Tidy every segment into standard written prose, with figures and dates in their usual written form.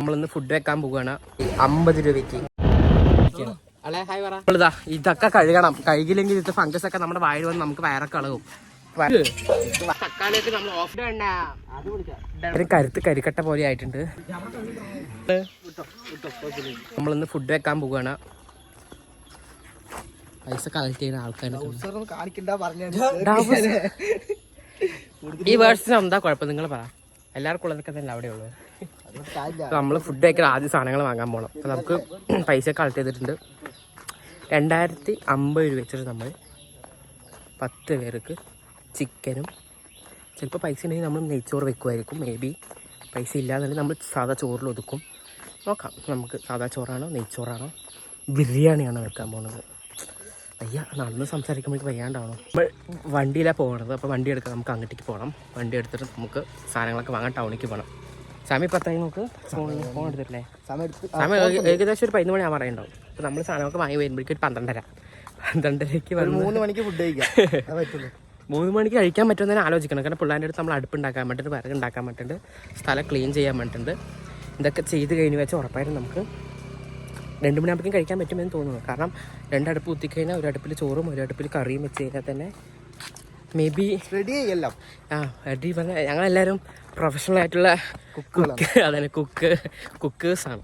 നമ്മളിന്ന് ഫുഡ് വെക്കാൻ പോവുകയാണ് 50 രൂപയ്ക്ക്. ഇതൊക്കെ കഴുകണം. കഴുകില്ലെങ്കിൽ ഇത് ഫംഗസ് ഒക്കെ നമ്മുടെ വായിൽ വന്ന് നമുക്ക് വയറൊക്കെ അളകും. തക്കാളിയൊക്കെ നമ്മൾ കരുത്ത് കരിക്കട്ട പോലെ ആയിട്ടുണ്ട്. നമ്മളിന്ന് ഫുഡ് വെക്കാൻ പോവുകയാണ്. പൈസ കളക്ട് ചെയ്യുന്ന ആൾക്കാർ ഈ വേർഡ്സിന് എന്താ കുഴപ്പം നിങ്ങൾ പറ. എല്ലാവർക്കും ഉള്ളതൊക്കെ തന്നെ അവിടെ ഉള്ളു. നമ്മൾ ഫുഡ് കഴിക്കാൻ ആദ്യം സാധനങ്ങൾ വാങ്ങാൻ പോകണം. അപ്പോൾ നമുക്ക് പൈസ കളക്ട് ചെയ്തിട്ടുണ്ട്. 2050 രൂപ വെച്ചിട്ട് നമ്മൾ 10 പേർക്ക് ചിക്കനും, ചിലപ്പോൾ പൈസ ഉണ്ടെങ്കിൽ നമ്മൾ നെയ്ച്ചോറ് വെക്കുമായിരിക്കും. മേ ബി പൈസ ഇല്ലാന്നുണ്ടെങ്കിൽ നമ്മൾ സാധാ ചോറിൽ ഒതുക്കും. നോക്കാം നമുക്ക് സാധാ ചോറാണോ നെയ്ച്ചോറാണോ ബിരിയാണിയാണോ വെക്കാൻ പോകുന്നത്. അയ്യ നടന്ന് സംസാരിക്കുമ്പോഴേക്ക് വയ്യാണ്ടാവണം. നമ്മൾ വണ്ടിയിലാണ് പോകണത്. അപ്പോൾ വണ്ടി എടുക്കാം, നമുക്ക് അങ്ങോട്ടേക്ക് പോകണം. വണ്ടി എടുത്തിട്ട് നമുക്ക് സാധനങ്ങളൊക്കെ വാങ്ങാൻ ടൗണിലേക്ക് പോകണം. സമയം ഇപ്പത്തായി നോക്ക് ഫോൺ എടുത്തിട്ടില്ലേ? സമയം ഏകദേശം ഒരു 11 മണി ആവാൻ പറയുന്നുണ്ടാവും. അപ്പോൾ നമ്മൾ സാധനമൊക്കെ വാങ്ങി വരുമ്പോഴേക്കും ഒരു 12:30ക്ക് 3 മണിക്ക് ഫുഡ് കഴിക്കാം. 3 മണിക്ക് കഴിക്കാൻ പറ്റുമെന്ന് ആലോചിക്കണം. കാരണം പിള്ളേരുടെ അടുത്ത് നമ്മൾ അടുപ്പ് ഉണ്ടാക്കാൻ പറ്റുന്നുണ്ട്, വിറക് ഉണ്ടാക്കാൻ പറ്റുന്നുണ്ട്, സ്ഥലം ക്ലീൻ ചെയ്യാൻ പറ്റുന്നുണ്ട്. ഇതൊക്കെ ചെയ്ത് കഴിഞ്ഞ് വെച്ചാൽ ഉറപ്പായിട്ടും നമുക്ക് 2 മണിയാകുമ്പോഴേക്കും കഴിക്കാൻ പറ്റുമെന്ന് തോന്നുന്നു. കാരണം 2 അടുപ്പ് കുത്തിക്കഴിഞ്ഞാൽ ഒരു അടുപ്പിൽ ചോറും ഒരു അടുപ്പിൽ കറിയും വെച്ച് കഴിഞ്ഞാൽ തന്നെ മേ ബി റെഡി ആയല്ലോ. റെഡി പറഞ്ഞാൽ ഞങ്ങളെല്ലാവരും പ്രൊഫഷണൽ ആയിട്ടുള്ള അതന്നെ കുക്കേഴ്സാണ്.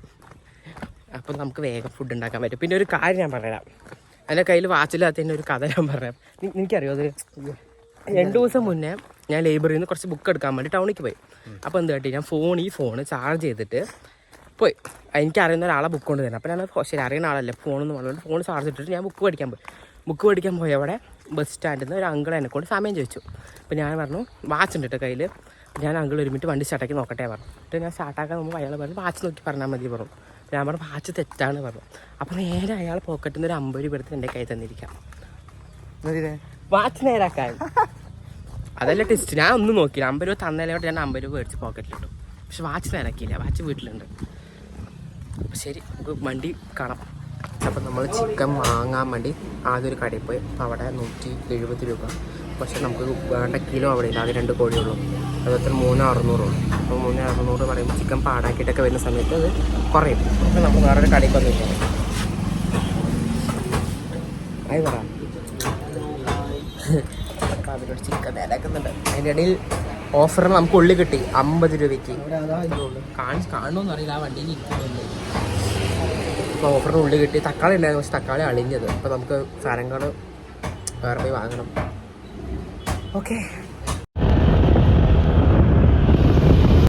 അപ്പം നമുക്ക് വേഗം ഫുഡ് ഉണ്ടാക്കാൻ പറ്റും. പിന്നെ ഒരു കാര്യം ഞാൻ പറയാം. എൻ്റെ കയ്യിൽ വാച്ചില്ലാത്തതിൻ്റെ ഒരു കഥ ഞാൻ പറയാം. എനിക്കറിയോ അത് 2 ദിവസം മുന്നേ ഞാൻ ലൈബ്രറിയിൽ നിന്ന് കുറച്ച് ബുക്ക് എടുക്കാൻ വേണ്ടി ടൗണിലേക്ക് പോയി. അപ്പോൾ എന്താ കാട്ടി, ഞാൻ ഈ ഫോൺ ചാർജ് ചെയ്തിട്ട് പോയി. എനിക്കറിയുന്ന ഒരാളെ ബുക്ക് കൊണ്ട് തരണം. അപ്പോൾ ഞാൻ ശരി അറിയുന്ന ആളല്ലേ ഫോണെന്ന് പറഞ്ഞുകൊണ്ട് ഫോൺ ചാർജ് ഇട്ടിട്ട് ഞാൻ ബുക്ക് പഠിക്കാൻ പോയി. അവിടെ ബസ് സ്റ്റാൻഡിൽ നിന്ന് ഒരു അങ്കിൾ എന്നെ കൊണ്ട് സമയം ചോദിച്ചു. അപ്പോൾ ഞാൻ പറഞ്ഞു വാച്ച് ഉണ്ട് കേട്ടോ കയ്യിൽ. ഞാൻ അങ്കിൾ 1 മിനിറ്റ് വണ്ടി സ്റ്റാർട്ടാക്കി നോക്കട്ടെ പറഞ്ഞു. എന്നിട്ട് ഞാൻ സ്റ്റാർട്ടാക്കാൻ നമ്മൾ അയാൾ പറഞ്ഞു വാച്ച് നോക്കി പറഞ്ഞാൽ മതി പറഞ്ഞു. ഞാൻ പറഞ്ഞു വാച്ച് തെറ്റാണ് പറഞ്ഞു. അപ്പോൾ നേരെ അയാൾ പോക്കറ്റിൽ നിന്ന് ഒരു 50 രൂപ എടുത്ത് എൻ്റെ കയ്യിൽ തന്നിരിക്കാം വാച്ച് നേരാക്കാൻ. അതല്ല ടെസ്റ്റ്. ഞാൻ ഒന്നും നോക്കിയില്ല. 50 രൂപ തന്നതിലോട്ട് ഞാൻ 50 രൂപ മേടിച്ച് പോക്കറ്റിലിട്ടു. പക്ഷെ വാച്ച് നേരാക്കിയില്ല. വാച്ച് വീട്ടിലുണ്ട്. അപ്പോൾ ശരി നമുക്ക് വണ്ടി കാണാം. അപ്പോൾ നമ്മൾ ചിക്കൻ വാങ്ങാൻ വേണ്ടി ആദ്യം ഒരു കടയിൽ പോയി. അവിടെ 170 രൂപ. പക്ഷേ നമുക്ക് വേണ്ട കിലോ അവിടെ ഇല്ല. അത് 2 കോഴിയുള്ളൂ. അതുപോലെ 3,600 ഉള്ളൂ. അപ്പോൾ 3,600 പറയുമ്പോൾ ചിക്കൻ പാടാക്കിയിട്ടൊക്കെ വരുന്ന സമയത്ത് അത് കുറയും. അപ്പോൾ നമ്മൾ വേറൊരു കടയിൽ വന്നില്ല. ആയി പറ. അപ്പോൾ അവരോട് ചിക്കൻ നേരാക്കുന്നുണ്ട്. അതിൻ്റെ ഇടയിൽ ഓഫറിന് നമുക്ക് ഉള്ളി കിട്ടി 50 രൂപയ്ക്ക്. കാണണമെന്ന് അറിയില്ല, ആ വണ്ടിയിൽ ഇരിക്കുന്നുണ്ട്. അപ്പോൾ ഓഫറിന് ഉള്ളി കിട്ടി. തക്കാളി ഉണ്ടായിരുന്നു, പക്ഷെ തക്കാളി അളിഞ്ഞത്. അപ്പോൾ നമുക്ക് സാധനങ്ങൾ വേറെ പോയി വാങ്ങണം. ഓക്കെ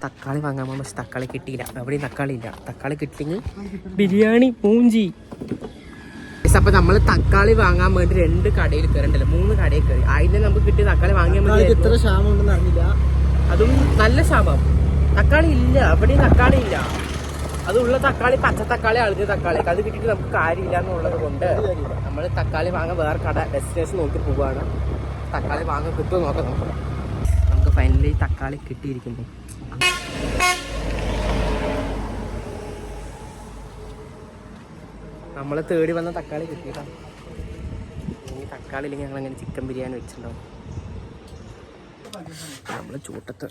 തക്കാളി വാങ്ങാൻ പോകുമ്പോൾ പക്ഷെ തക്കാളി കിട്ടിയില്ല. എവിടെയും തക്കാളി ഇല്ല. തക്കാളി കിട്ടിയെങ്കിൽ ബിരിയാണി മൂഞ്ചി. അപ്പോൾ നമ്മൾ തക്കാളി വാങ്ങാൻ വേണ്ടി 2 കടയിൽ കയറണ്ടല്ലോ, 3 കടയിൽ കയറി. അതിന് നമുക്ക് കിട്ടിയ തക്കാളി വാങ്ങിയാൽ മതി. എത്ര ക്ഷാമം ഉണ്ടെന്ന് അറിയില്ല. അതും നല്ല ക്ഷാമം. തക്കാളി ഇല്ല, എവിടെയും തക്കാളി ഇല്ല. അതുള്ള തക്കാളി പച്ച തക്കാളി അളിഞ്ഞ തക്കാളി അത് കിട്ടിയിട്ട് നമുക്ക് കാര്യമില്ല എന്നുള്ളത് കൊണ്ട് നമ്മൾ തക്കാളി വാങ്ങാൻ വേറെ കട ഡെസ്റ്റിനേഷൻ നോക്കി പോവുകയാണ്. തക്കാളി വാങ്ങാൻ കിട്ടുമോ നോക്കാം. നമുക്ക് ഫൈനലി തക്കാളി കിട്ടിയിരിക്കുന്നു. നമ്മൾ തേടി വന്ന തക്കാളി കിട്ടിയതാണ്. ഈ തക്കാളി ഇല്ലെങ്കിൽ ഞങ്ങളങ്ങനെ ചിക്കൻ ബിരിയാണി വെച്ചിട്ടുണ്ടാവും. നമ്മൾ ചൂട്ടത്ത്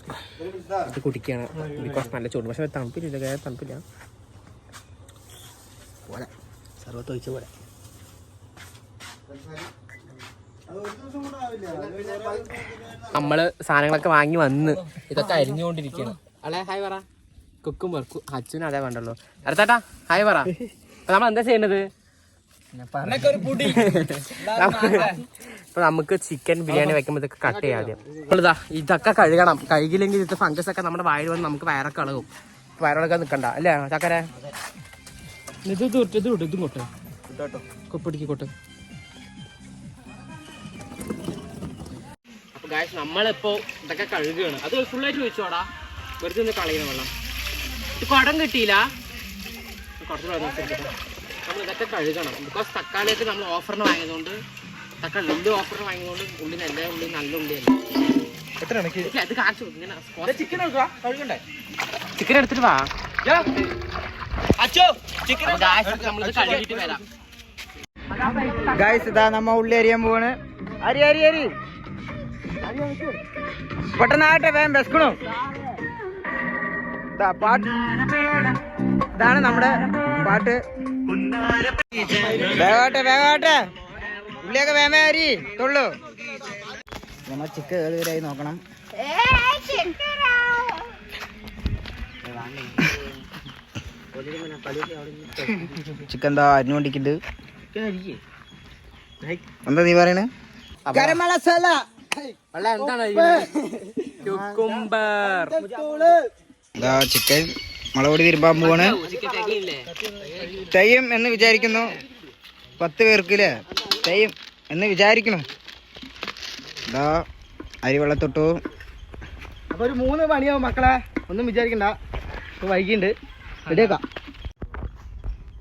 ഇത് കുടിക്കുകയാണ്. ബിക്കോസ് നല്ല ചൂട്. പക്ഷേ തണുപ്പില്ല, തണുപ്പില്ല പോലെ സർവത്ത് ഒഴിച്ച പോലെ. നമ്മൾ സാധനങ്ങളൊക്കെ വാങ്ങി വന്ന് ഇതൊക്കെ അരിഞ്ഞുകൊണ്ടിരിക്കുകയാണ്. അല്ലേ ഹായ് പറ. കുക്കും വെറുക്കും അച്ഛനും അതേ വേണ്ടല്ലോ. അടുത്താട്ടാ ഹായ് പറ. അപ്പൊ നമ്മൾ എന്താ ചെയ്യേണ്ടത്? ഇപ്പൊ നമുക്ക് ചിക്കൻ ബിരിയാണി വെക്കുമ്പോൾ ഇതൊക്കെ കട്ട് ചെയ്യാം ആദ്യം. അപ്പോൾ ഇതൊക്കെ കഴുകണം. കഴുകില്ലെങ്കിൽ ഇത് ഫംഗസ് ഒക്കെ നമ്മുടെ വായിൽ വന്ന് നമുക്ക് വയറൊക്കെ അളകും. വയറിളക്കാൻ നിൽക്കണ്ട അല്ലേ ചക്കര? ഇതും കൊട്ട് കുപ്പിടിക്കോട്ട്. അപ്പൊ ഗായ്സ് നമ്മളിപ്പോ ഇതൊക്കെ കഴുകുകയാണ്. അത് ഫുള്ളായിട്ട് വെച്ചോടാ, വെറുതെ ഒന്ന് കളയുന്ന വെള്ളം. ഇത് കുടം കിട്ടിയില്ല, കുറച്ച് വെള്ളം. നമ്മൾ ഇതൊക്കെ കഴുകണം. ബിക്കോസ് തക്കാളിയൊക്കെ നമ്മൾ ഓഫറിന് വാങ്ങിയതുകൊണ്ട്, തക്കാളി വലിയ ഓഫറിന് വാങ്ങിയതുകൊണ്ട് ഉള്ളി നല്ല ഉള്ളി നല്ല ഉള്ളിയല്ല. ഇത് കാണിച്ചു ഇങ്ങനെ ചിക്കൻ എടുത്തിട്ട് വാ. ഗായ്സ് ഇതാ നമ്മ ഉള്ളി അരിയാൻ പോവാണ്. അരി അരി അരി പെട്ടെന്നാകട്ടെ, വേഗം വെസ്കണോ പാട്ട്. ഇതാണ് നമ്മുടെ പാട്ട്. വേഗാട്ടെ ഉള്ളിയൊക്കെ വേമേ അരി തൊള്ളു. നമ്മൾ ചിക്കൻ ഏതുവരായി നോക്കണം. ചിക്കൻ എന്താ അരിഞ്ഞോണ്ടിരിക്കുന്നുണ്ട്. എന്താ നീ പറയണേ? ഗരം മസാല ഇതാ ചിക്കൻ മുളക് പൊടി തിരുമ്പാൻ പോവാണ്. ചെയ്യും എന്ന് വിചാരിക്കുന്നു. 10 പേർക്കില്ലേ ചെയ്യും എന്ന് വിചാരിക്കുന്നു. ഇതാ അരി വെള്ളത്തൊട്ടു. അപ്പൊ ഒരു 3 മണിയാവും മക്കളെ, ഒന്നും വിചാരിക്കണ്ട. ഇപ്പൊ വൈകിണ്ട് റെഡിയാക്കാം.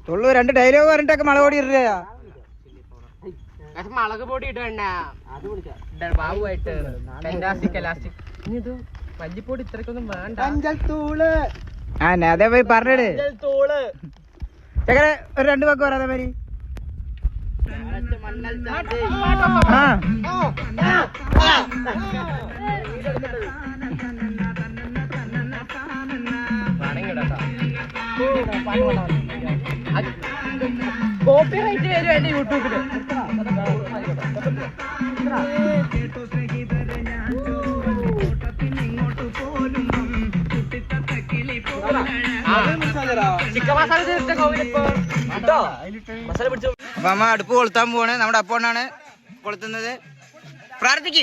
തൊള്ളു 2 ഡയലോഗ് പറഞ്ഞിട്ടൊക്കെ മുളക് പൊടി ഇടുക. മുളക് പൊടി ഇടണ്ട ബാബുവായിട്ട് മല്ലിപ്പൊടി ഇത്രക്കൊന്നും വേണ്ട. അതേ പോയി പറഞ്ഞേ ചക്കര ഒരു 2 വാക്ക് പറയാതെ മാതിരി. കോപ്പിറൈറ്റ് വരും എന്റെ യൂട്യൂബില്. അപ്പൊ അമ്മ അടുപ്പ് കൊളുത്താൻ പോവാണ്. നമ്മുടെ അപ്പോണ്ണാണ് കൊളുത്തുന്നത്. പ്രാർത്ഥിക്ക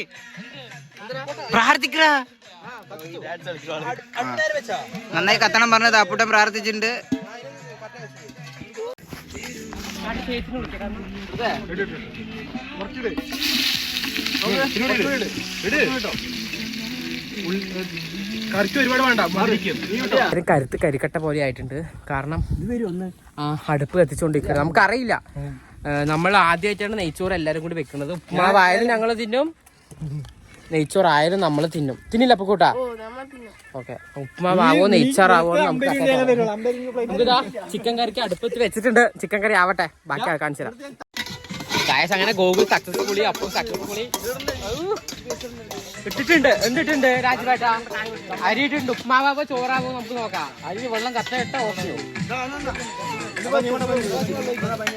നന്നായി കത്തണം പറഞ്ഞത് അപ്പൂട്ടൻ പ്രാർത്ഥിച്ചിട്ടുണ്ട്. കരുത്ത് കരിക്കട്ട പോലെ ആയിട്ടുണ്ട്. കാരണം അടുപ്പ് കത്തിച്ചോണ്ടിരിക്കുന്നത് നമുക്കറിയില്ല. നമ്മൾ ആദ്യമായിട്ടാണ് നെയ്ച്ചോറ് എല്ലാരും കൂടി വെക്കുന്നത്. ഉപ്മാവായാലും ഞങ്ങൾ തിന്നും, നെയ്ച്ചോറായാലും നമ്മൾ തിന്നും. തിന്നില്ല അപ്പൊ കൂട്ടാ? ഓക്കെ. ഉപ്മാവോ നെയ്ച്ചോറാവോ നമുക്കിതാ ചിക്കൻ കറിക്ക് അടുപ്പത്ത് വെച്ചിട്ടുണ്ട്. ചിക്കൻ കറി ആവട്ടെ, ബാക്കി കാണിച്ചു തരാം. ഗായ്സ് അങ്ങനെ ഗോകുൽ സക്സസ്ഫുള്ളി അപ്പം സക്സസ്ഫുള്ളി ഇട്ടിട്ടുണ്ട്. എന്തിട്ടുണ്ട് രാജുവേട്ട? അരി ഇട്ടിട്ടുണ്ട്. ഉപ്മാവോ ചോറാവോ നമുക്ക് നോക്കാം. അരി വെള്ളം കട്ടയിട്ട ഓക്കെയോ?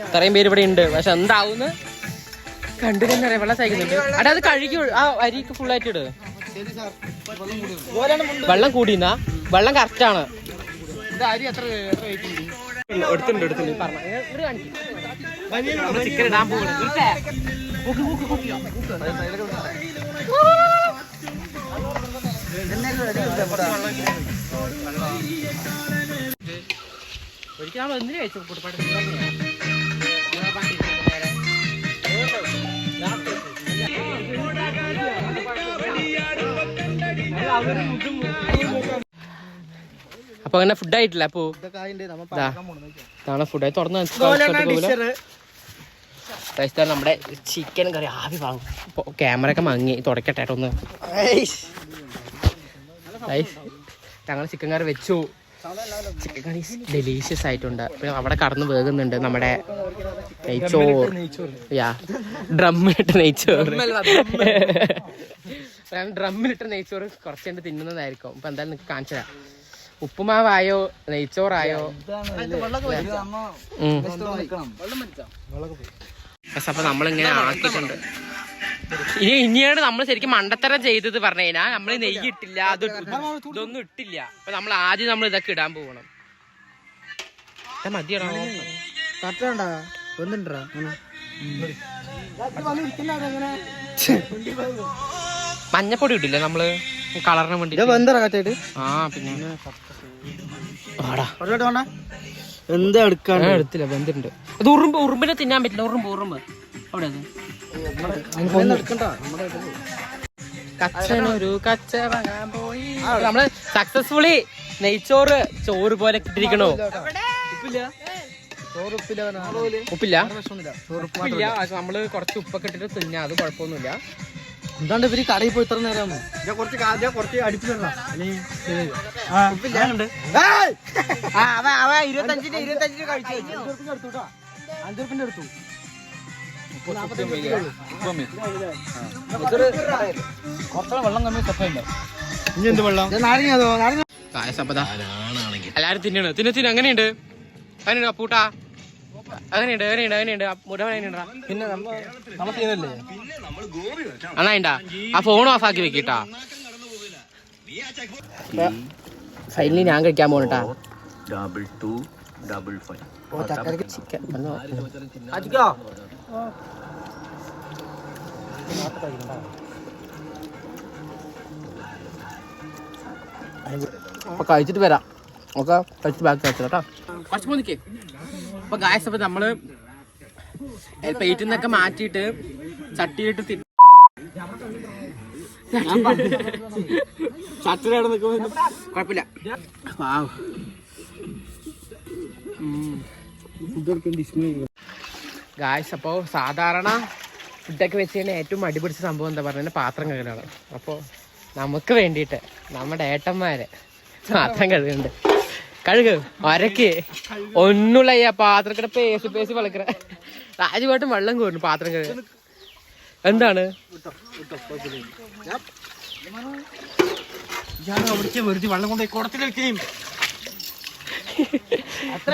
ഇത്രയും പേര് ഇവിടെ ഉണ്ട്. പക്ഷെ എന്താവുന്ന് കണ്ടില്ലെന്നറിയാം. വെള്ളം സഹിക്കുന്നുണ്ട്. അടാ അത് കഴുകി ആ അരിക്ക് ഫുള്ളായിട്ട് ഇട്. വെള്ളം കൂടിയെന്നാ? വെള്ളം കറക്റ്റാണ്. അരി എത്ര എടുത്തിട്ടുണ്ട് പറഞ്ഞു ചിക്കൻ ഇടാൻ പോകണം. ഒരിക്കൽ നമ്മൾ എന്തിനു കഴിച്ചു കുട്ടപ്പാട് അപ്പൊ അങ്ങനെ ഫുഡ് ആയിട്ടില്ല. അപ്പൊ ഫുഡായി തുറന്ന് നമ്മുടെ ചിക്കൻ കറി ആവി വാങ്ങും. ക്യാമറ ഒക്കെ മങ്ങി തുടക്കട്ടെ ഒന്ന്. ഞങ്ങൾ ചിക്കൻ കറി വെച്ചു. ചിക്കൻ കറി ഡെലീഷ്യസ് ആയിട്ടുണ്ട്. പിന്നെ അവിടെ കടന്ന് വേകുന്നുണ്ട് നമ്മുടെ നെയ്ച്ചോറ്. ഡ്രമ്മിലിട്ട് നെയ്ച്ചോറ്. ഡ്രമ്മിലിട്ട് നെയ്ച്ചോറ് കുറച്ചുകൊണ്ട് തിന്നുന്നതായിരിക്കും. ഇപ്പൊ എന്തായാലും നിങ്ങൾക്ക് കാണിച്ചു തരാം. ഉപ്പുമാവായോ നെയ്ച്ചോറായോ? അപ്പൊ നമ്മളിങ്ങനെ ആക്കിയിട്ടുണ്ട്. ഇനിയാണ് നമ്മൾ ശരിക്കും മണ്ടത്തരം ചെയ്തത് പറഞ്ഞു കഴിഞ്ഞാൽ നമ്മൾ നെയ്യ് ഇട്ടില്ല, ഇതൊന്നും ഇട്ടില്ല. അപ്പൊ നമ്മൾ ആദ്യം നമ്മൾ ഇതൊക്കെ ഇടാൻ പോകണം. മതിയാണോ? മഞ്ഞപ്പൊടി ഇട്ടില്ല നമ്മള് കളറിന് വേണ്ടി. ആ പിന്നെ എന്താ എടുക്കാണ്ട് എടുത്തില്ല, വെന്തിട്ടുണ്ട്. അത് ഉറുമ്പിനെ തിന്നാൻ പറ്റില്ല. ഉറുമ്പ് അവിടെ കച്ചനൊരു കച്ച വാങ്ങാൻ പോയി. നമ്മള് സക്സസ്ഫുള്ളി നെയ്ച്ചോറ് ചോറ് പോലെ ഇട്ടിരിക്കണോ? ഉപ്പില്ല. നമ്മള് കുറച്ച് ഉപ്പൊക്കെ ഇട്ടിട്ട് തിന്നാ, അത് കുഴപ്പമൊന്നുമില്ല. എന്താണ്ട് ഇവര് കടയിൽ പോയി ഇത്ര നേരം കുറച്ച് അടുപ്പിച്ചിടണം. 25 കഴിച്ചു. 5 റുപ്പിന്റെ എടുത്തു. കുറച്ചുകൂടെ വെള്ളം കമ്മി സെപ്പുണ്ട്. ഇനി എന്ത് വെള്ളം? നാരങ്ങ. കായസപ്പതാ എല്ലാരും തിന്നണ് തിന്നു അങ്ങനെയുണ്ട് അങ്ങനെയുണ്ട് അപ്പൂട്ടാ അങ്ങനെയുണ്ട് മുടവൻ എങ്ങനെയുണ്ടാ പിന്നെ നമ്മൾ ചെയ്യുന്നല്ലേ അണ്ണാ ഉണ്ടാ ആ ഫോൺ ഓഫ് ആക്കി വെക്കിട്ടാ ഫൈനലി ഞാൻ കഴിക്കാൻ പോണട്ടാ ചിക്കൻ അപ്പൊ കഴിച്ചിട്ട് വരാം ഒക്കെ കഴിച്ചിട്ട് ബാക്കി കഴിച്ചു കേട്ടോ കുറച്ച് പോന്നിക്കേ അപ്പൊ ഗായ്സ് അപ്പൊ നമ്മള് പ്ലേറ്റിൽ നിന്നൊക്കെ മാറ്റിയിട്ട് ചട്ടിയിട്ട് കുഴപ്പമില്ല ഗായ്സ് അപ്പോൾ സാധാരണ ഫുഡൊക്കെ വെച്ച് കഴിഞ്ഞാൽ ഏറ്റവും മടി പിടിച്ച സംഭവം എന്താ പറയുക പാത്രം കഴുകലാണ്. അപ്പോൾ നമുക്ക് വേണ്ടിയിട്ട് നമ്മുടെ ഏട്ടന്മാരെ പാത്രം കഴുകുന്നുണ്ട്. കഴുകു ഒരക്ക് ഒന്നുള്ള പാത്രക്കട പേസി വളക്കറ രാജുവായിട്ടും വെള്ളം കോരുന്നു പാത്രം കഴുകു. എന്താണ് വെള്ളം കൊണ്ട് കുടത്തിൽ വെക്കുകയും അത്ര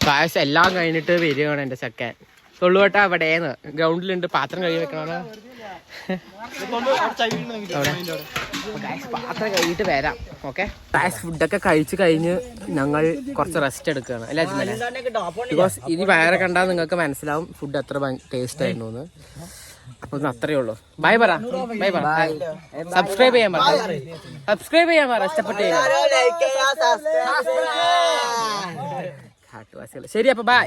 പായസം എല്ലാം കഴിഞ്ഞിട്ട് വരികയാണ് എന്റെ ചക്കൻ. തൊള്ളുവട്ട അവിടെന്ന് ഗ്രൗണ്ടിലുണ്ട് പാത്രം കഴുകി വെക്കണ. പാത്രം കഴുകിയിട്ട് വരാം. ഓക്കെ ഫുഡൊക്കെ കഴിച്ചു കഴിഞ്ഞ് ഞങ്ങൾ കുറച്ച് റെസ്റ്റ് എടുക്കുകയാണ് അല്ലേ അജ്മല? ബിക്കോസ് ഇനി വയറെ കണ്ടാൽ നിങ്ങൾക്ക് മനസ്സിലാവും ഫുഡ് എത്ര ടേസ്റ്റ് ആയിരുന്നു എന്ന്. അപ്പൊ അത്രയേ ഉള്ളൂ. ബൈ പറ സബ്സ്ക്രൈബ് ചെയ്യാൻ പറ ഇഷ്ടപ്പെട്ടു. ശരി അപ്പൊ ബൈ.